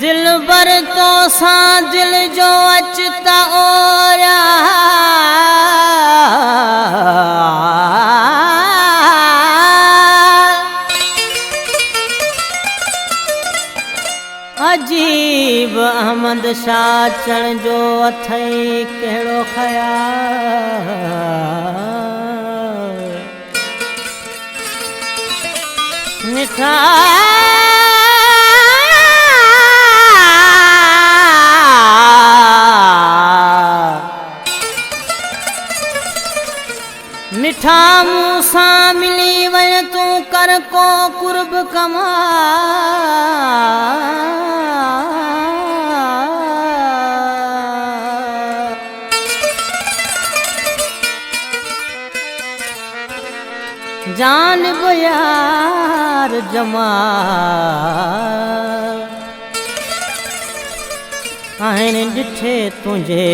दिल बर तो सा दिल जो अचता ओरा अजीब अहमद शाह चढ़ जो अथई कहिड़ो ख़याल मिठा मिठा मुँह सां मिली वञ तूं कर को कुर्ब कमा जानब यार जमाल आहिनि ॾिठे तुंहिंजे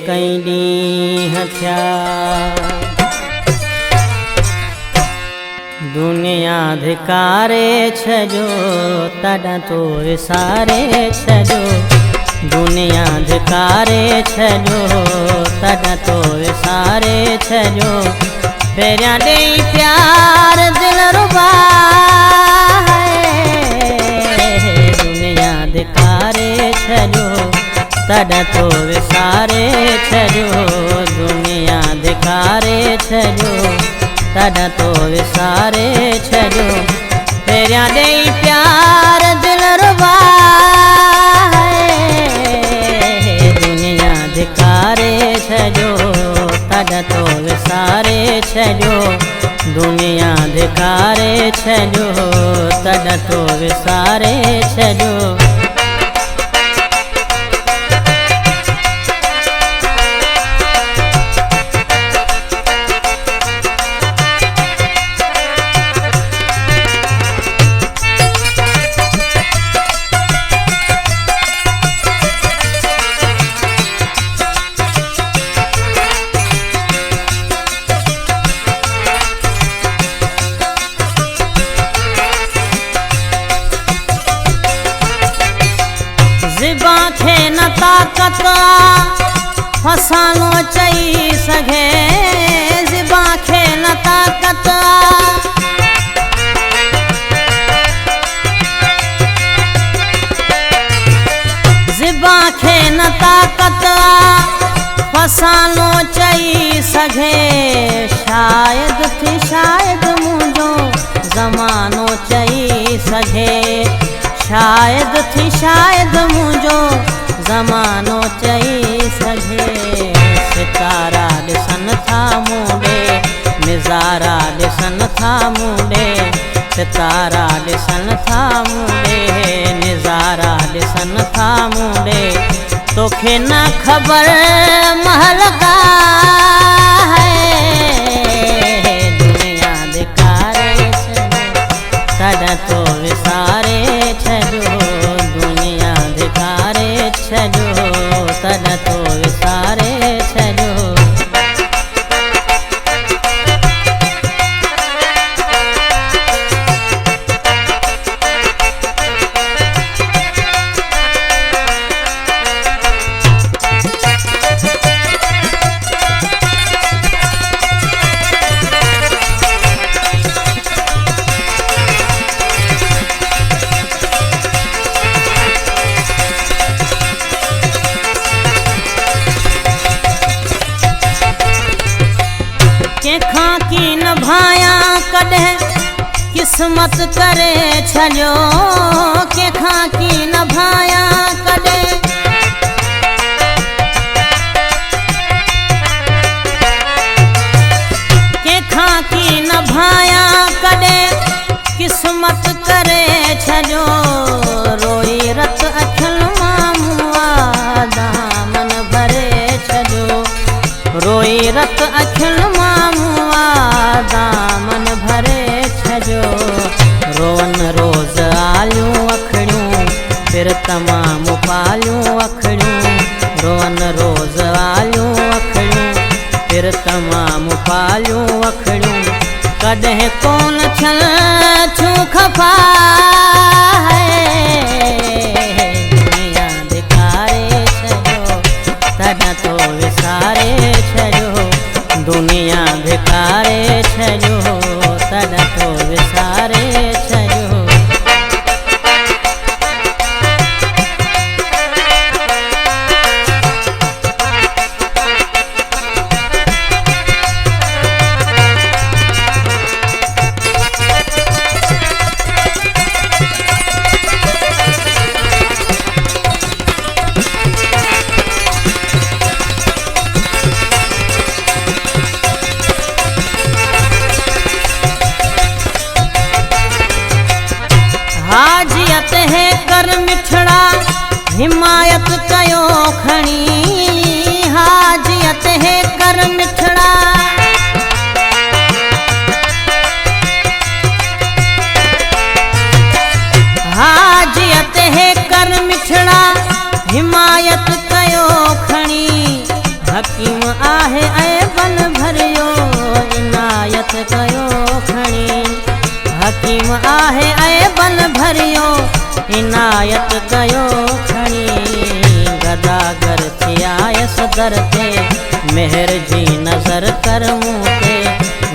कई ॾींहं थिया दुनिया धिकारे छजो तॾहिं तो विसारे छजो दुनिया धिकारे छजो तॾहिं तो विसारे छजो पहिरियां ॾेई प्यार दिल रुबा दुनिया धिकारे छजो तॾहिं तो विसारे छजो दुनिया धिकारे छजो तॾहिं तो विसारे छजो पहिरियां ॾेई प्यार दिल रुबा दुनिया धिकारे छजो तॾहिं तो विसारे छजो दुनिया धिकारे छजो तॾहिं तो विसारे छजो ज़िबा खे न ताक़त फसानो चई सघे ज़िबा खे न ताक़त ज़िबा खे न ताक़त फसानो चई सघे शायदि थी शायदि मुंहिंजो ज़मानो चई सघे शायद थी शायद मुझो ज़मानो चई सघे सितारा ॾिसन था मूंडे निज़ारा ॾिसन था मूंडे सितारा ॾिसन था मूंडे निज़ारा ॾिसन था मूंडे तोखे न ख़बर महल का है दुनिया धिकारे तॾहिं तो विसारे छजो दुनिया धिकारे छजो तॾहिं तो विसारे छजो किस्मत करे छॾियो कंहिंखां की न भाया कॾहिं कंहिंखां की न भाया कॾहिं किस्मत करे छॾियो रोई रत अखियुनि मां मुआ दामन भरे छॾियो रोई रत अखियुनि मां मुआ दामन भरे छॾियो रोवन रोज़ आलियूं अखड़ियूं फिर तमामु पालियूं अखड़ियूं रोवन रोज़ आलियूं अखड़ियूं फिर तमामु पालियूं अखड़ियूं कॾहिं कोन थियूं खफ़ा दुनिया धिकारे छॾियो तॾहिं तो विसारे छॾियो दुनिया धिकारे छॾियो तॾहिं तो विसारे छॾियो हाजियत है कर मिठड़ा हिमायत कयो खणी हाजियत है कर मिठड़ा हाजियत है कर मिठड़ा हिमायत कयो खणी हकीम आहे ऐबन भरियो इनायत कयो खणी हकीम आहे ऐबन भरियो इनायत कयो खणी गदागर थी आयस दर ते मेहर जी नज़र कर मूं ते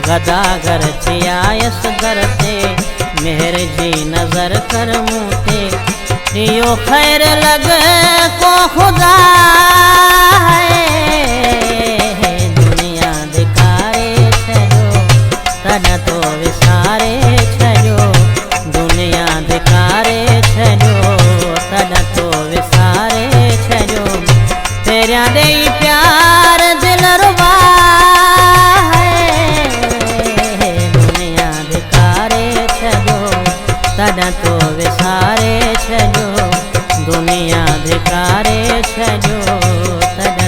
गदागर थी आयस दर ते मेहर जी नज़र कर मूं ते इहो ख़ैर लॻ को ख़ुदा दुनिया धिकारे छॾियो तॾहिं तो विसारे छॾियो दुनिया धिकारे छॾियो तॾहिं तो विसारे छॾियो पहिरियां ॾेई प्यार दिलि रुबा दुनिया धिकारे छॾियो तॾहिं तो विसारे छॾियो दुनिया धिकारे छॾियो तॾहिं